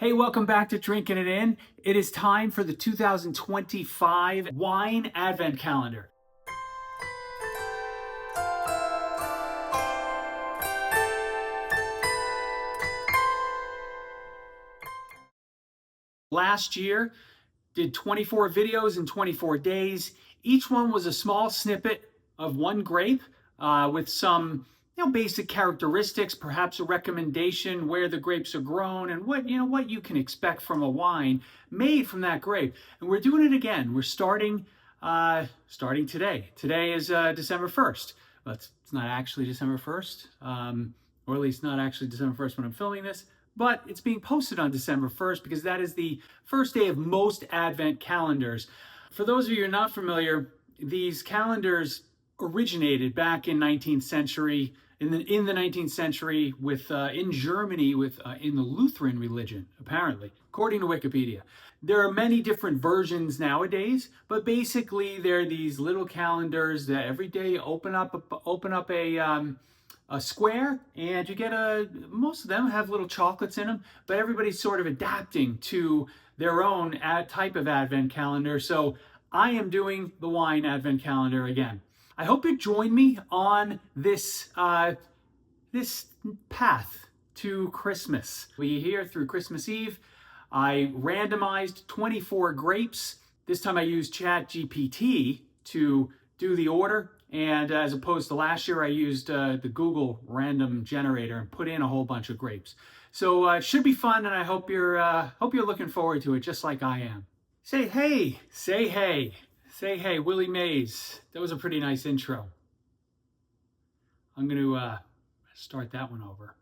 Hey, welcome back to Drinking It In. It is time for the 2025 Wine Advent Calendar. Last year, did 24 videos in 24 days. Each one was a small snippet of one grape with some basic characteristics, perhaps a recommendation where the grapes are grown and what you can expect from a wine made from that grape. And we're doing it again. We're starting today. Today is December 1st. Well, it's not actually December 1st, or at least not actually December 1st when I'm filming this, but it's being posted on December 1st because that is the first day of most Advent calendars. For those of you who are not familiar, these calendars originated back in 19th century, in the 19th century with in Germany in the Lutheran religion, apparently, according to Wikipedia. There are many different versions nowadays, but basically they're these little calendars that every day open up a square, and you get most of them have little chocolates in them, but everybody's sort of adapting to their own type of Advent calendar. So I am doing the wine Advent calendar again. I hope you join me on this path to Christmas. We're here through Christmas Eve. I randomized 24 grapes. This time I used ChatGPT to do the order, and as opposed to last year, I used the Google random generator and put in a whole bunch of grapes. So it should be fun, and I hope you're looking forward to it, just like I am. Say hey, say hey. Say hey, Willie Mays. That was a pretty nice intro. I'm going to start that one over.